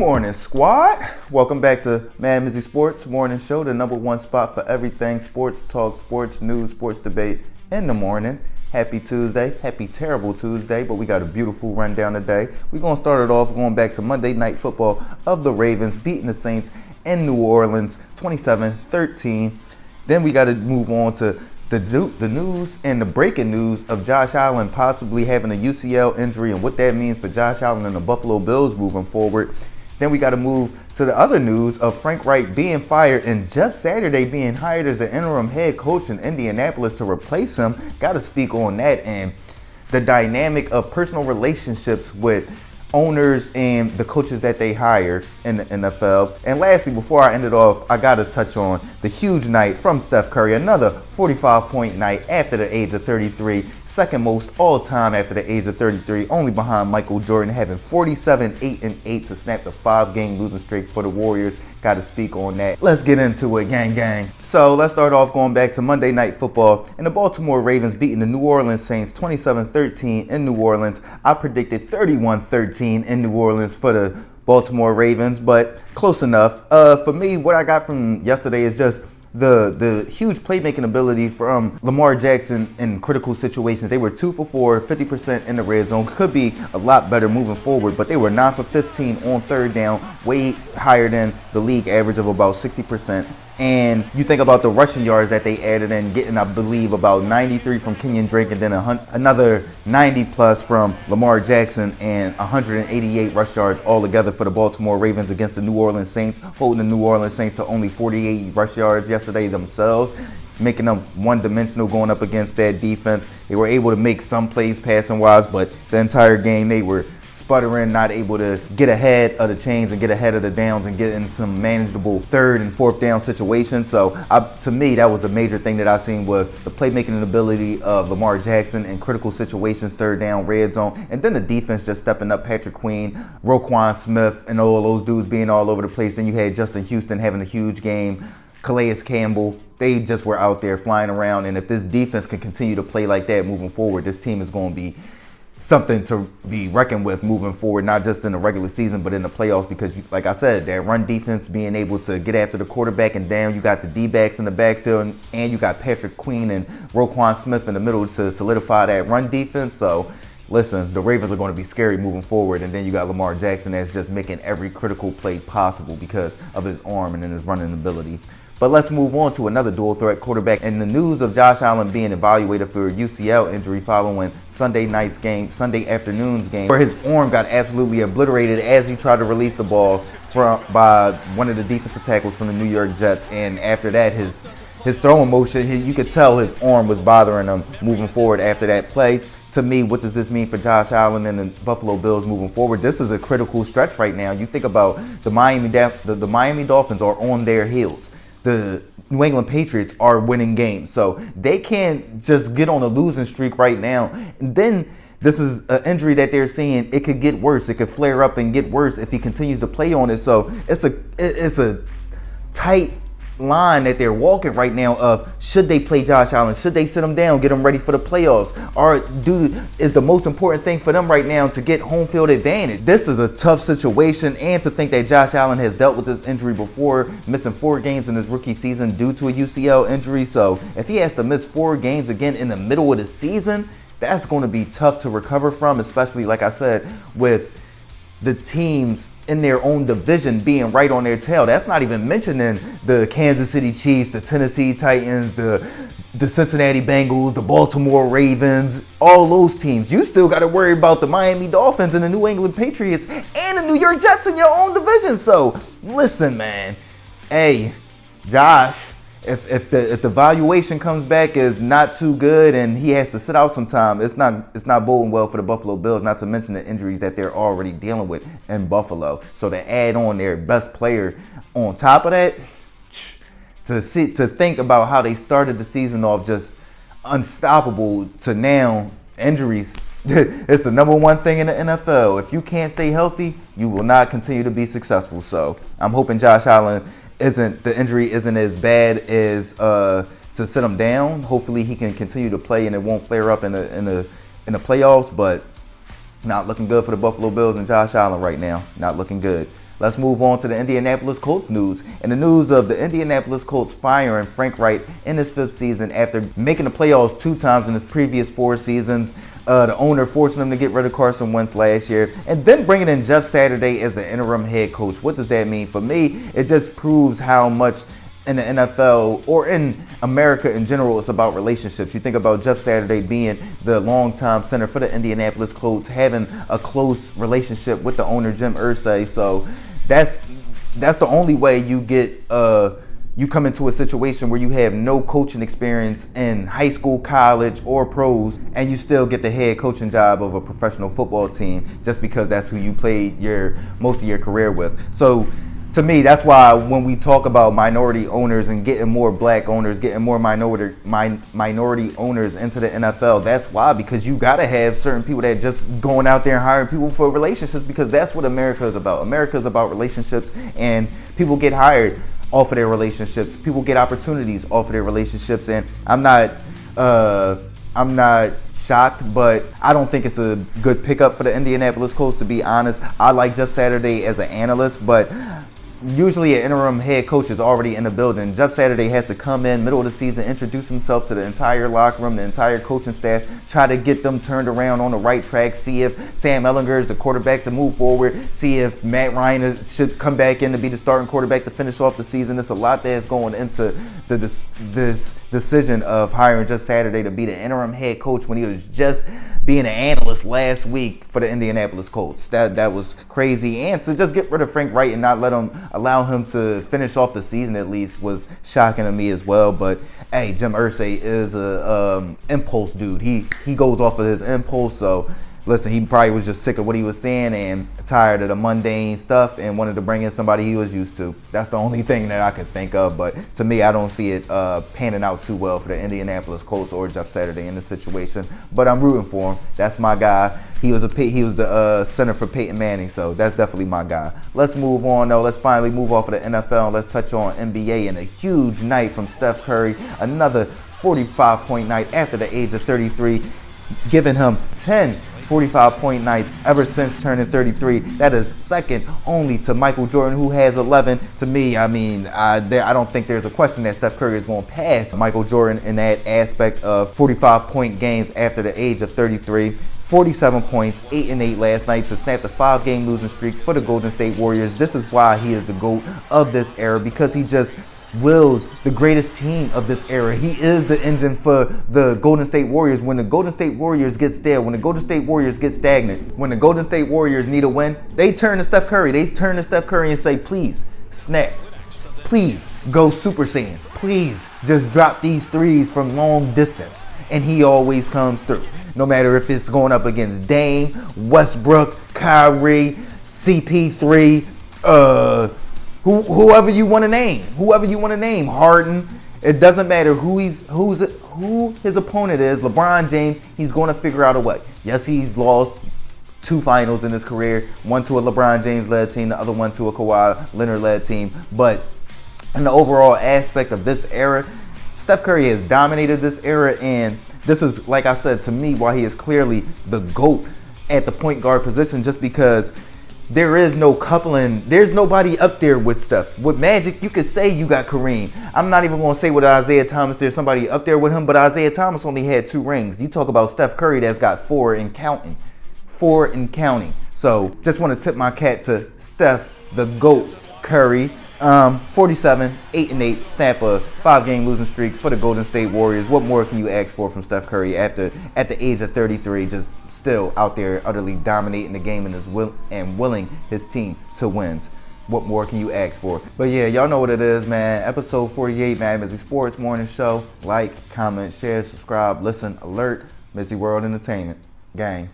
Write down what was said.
morning, squad. Welcome back to MadMizzy Sports Morning Show, the #1 spot for everything sports talk, sports news, sports debate in the morning. Happy Tuesday, happy terrible Tuesday, but we got a beautiful rundown today. We're going to start it off going back to Monday Night Football of the Ravens beating the Saints in New Orleans 27-13. Then we got to move on to the news and the breaking news of Josh Allen possibly having a UCL injury and what that means for Josh Allen and the Buffalo Bills moving forward. Then we got to move to the other news of Frank Reich being fired and Jeff Saturday being hired as the interim head coach in Indianapolis to replace him. Got to speak on that and the dynamic of personal relationships with owners and the coaches that they hire in the NFL. And lastly, before I end it off, I got to touch on the huge night from Steph Curry. Another 45-point night after the age of 33. Second most all-time after the age of 33, only behind Michael Jordan, having 47, 8, and 8 to snap the 5-game losing streak for the Warriors. Got to speak on that. Let's get into it, gang. So let's start off going back to Monday Night Football and the Baltimore Ravens beating the New Orleans Saints 27-13 in New Orleans. I predicted 31-13 in New Orleans for the Baltimore Ravens, but close enough. For me, what I got from yesterday is just the huge playmaking ability from Lamar Jackson in critical situations. They were 2 for 4, 50% in the red zone. Could be a lot better moving forward, but they were 9 for 15 on third down, way higher than the league average of about 60%. And you think about the rushing yards that they added in, getting, I believe, about 93 from Kenyon Drake and then another 90 plus from Lamar Jackson and 188 rush yards altogether for the Baltimore Ravens against the New Orleans Saints, holding the New Orleans Saints to only 48 rush yards yesterday themselves, making them one-dimensional going up against that defense. They were able to make some plays passing-wise, but the entire game they were sputtering, not able to get ahead of the chains and get ahead of the downs and get in some manageable third and fourth down situations. So to me, that was the major thing that I seen was the playmaking ability of Lamar Jackson in critical situations, third down, red zone, and then the defense just stepping up. Patrick Queen, Roquan Smith, and all those dudes being all over the place. Then you had Justin Houston having a huge game, Calais Campbell. They just were out there flying around, and if this defense can continue to play like that moving forward, this team is going to be something to be reckoned with moving forward, not just in the regular season, but in the playoffs, because like I said, that run defense being able to get after the quarterback and down, you got the D-backs in the backfield, and you got Patrick Queen and Roquan Smith in the middle to solidify that run defense. So listen, the Ravens are going to be scary moving forward, and then you got Lamar Jackson that's just making every critical play possible because of his arm and his running ability. But let's move on to another dual threat quarterback and the news of Josh Allen being evaluated for a UCL injury following Sunday afternoon's game, where his arm got absolutely obliterated as he tried to release the ball by one of the defensive tackles from the New York Jets. And after that, his throwing motion, you could tell his arm was bothering him moving forward after that play. To me, what does this mean for Josh Allen and the Buffalo Bills moving forward? This is a critical stretch right now. You think about the Miami Dolphins are on their heels. The New England Patriots are winning games, so they can't just get on a losing streak right now. And then this is an injury that they're seeing. It could get worse. It could flare up and get worse if he continues to play on it. So it's a tight line that they're walking right now of should they play Josh Allen? Should they sit him down, get him ready for the playoffs? Or is the most important thing for them right now to get home field advantage? This is a tough situation, and to think that Josh Allen has dealt with this injury before, missing 4 games in his rookie season due to a UCL injury. So if he has to miss 4 games again in the middle of the season, that's going to be tough to recover from, especially, like I said, with the teams in their own division being right on their tail. That's not even mentioning the Kansas City Chiefs, the Tennessee Titans, the Cincinnati Bengals, the Baltimore Ravens, all those teams. You still got to worry about the Miami Dolphins and the New England Patriots and the New York Jets in your own division. So listen, man. Hey, Josh, if the valuation comes back is not too good and he has to sit out some time, it's not boding well for the Buffalo Bills, not to mention the injuries that they're already dealing with in Buffalo. So to add on their best player on top of that, to think about how they started the season off just unstoppable to now injuries, it's the #1 thing in the NFL. If you can't stay healthy, you will not continue to be successful. So I'm hoping Josh Allen the injury isn't as bad as to sit him down. Hopefully he can continue to play and it won't flare up in the playoffs, but not looking good for the Buffalo Bills and Josh Allen right now. Not looking good. Let's move on to the Indianapolis Colts news. And the news of the Indianapolis Colts firing Frank Reich in his 5th season after making the playoffs 2 times in his previous 4 seasons. The owner forcing him to get rid of Carson Wentz last year, and then bringing in Jeff Saturday as the interim head coach. What does that mean? For me, it just proves how much in the NFL or in America in general, it's about relationships. You think about Jeff Saturday being the longtime center for the Indianapolis Colts, having a close relationship with the owner, Jim Irsay. So that's the only way you get you come into a situation where you have no coaching experience in high school, college, or pros, and you still get the head coaching job of a professional football team just because that's who you played most of your career with. So to me, that's why when we talk about minority owners and getting more black owners, getting more minority owners into the NFL, that's why, because you got to have certain people that just going out there and hiring people for relationships, because that's what America is about. America is about relationships, and people get hired off of their relationships. People get opportunities off of their relationships, and I'm not shocked, but I don't think it's a good pickup for the Indianapolis Colts, to be honest. I like Jeff Saturday as an analyst, but usually an interim head coach is already in the building. Jeff Saturday has to come in middle of the season, introduce himself to the entire locker room, the entire coaching staff, try to get them turned around on the right track, see if Sam Ehlinger is the quarterback to move forward, see if Matt Ryan should come back in to be the starting quarterback to finish off the season. There's a lot that's going into this decision of hiring Jeff Saturday to be the interim head coach when he was just being an analyst last week for the Indianapolis Colts. That was crazy. And to just get rid of Frank Reich and not allow him to finish off the season at least was shocking to me as well. But hey, Jim Irsay is a impulse dude. He goes off of his impulse. So listen, he probably was just sick of what he was saying and tired of the mundane stuff and wanted to bring in somebody he was used to. That's the only thing that I could think of. But to me, I don't see it panning out too well for the Indianapolis Colts or Jeff Saturday in this situation. But I'm rooting for him. That's my guy. He was the center for Peyton Manning, so that's definitely my guy. Let's move on, though. Let's finally move off of the NFL and let's touch on NBA and a huge night from Steph Curry. Another 45-point night after the age of 33, giving him 10 45-point nights ever since turning 33. That is second only to Michael Jordan, who has 11. To me, I mean, I don't think there's a question that Steph Curry is going to pass Michael Jordan in that aspect of 45-point games after the age of 33. 47 points, 8-8 last night to snap the 5-game losing streak for the Golden State Warriors. This is why he is the GOAT of this era, because he just wills the greatest team of this era. He is the engine for the Golden State Warriors. When the Golden State Warriors get stale, when the Golden State Warriors get stagnant, when the Golden State Warriors need a win, they turn to Steph Curry. They turn to Steph Curry and say, please, snap. Please, go Super Saiyan. Please, just drop these threes from long distance. And he always comes through. No matter if it's going up against Dame, Westbrook, Kyrie, CP3, whoever you want to name, Harden. It doesn't matter who his opponent is. LeBron James, he's going to figure out a way. Yes, he's lost 2 finals in his career, one to a LeBron James-led team, the other one to a Kawhi Leonard-led team. But in the overall aspect of this era, Steph Curry has dominated this era, and this is, like I said, to me, why he is clearly the GOAT at the point guard position, just because there is no coupling. There's nobody up there with Steph. With Magic, you could say you got Kareem. I'm not even going to say with Isaiah Thomas there's somebody up there with him, but Isaiah Thomas only had 2 rings. You talk about Steph Curry that's got 4 and counting. 4 and counting. So just want to tip my cap to Steph, the GOAT Curry. 47, 8-8, snap a 5-game losing streak for the Golden State Warriors. What more can you ask for from Steph Curry at the age of 33, just still out there utterly dominating the game and willing his team to wins? What more can you ask for? But yeah, y'all know what it is, man. Episode 48, MadMizzy Sports Morning Show. Like, comment, share, subscribe, listen, alert. MizzyWorld Entertainment. Gang.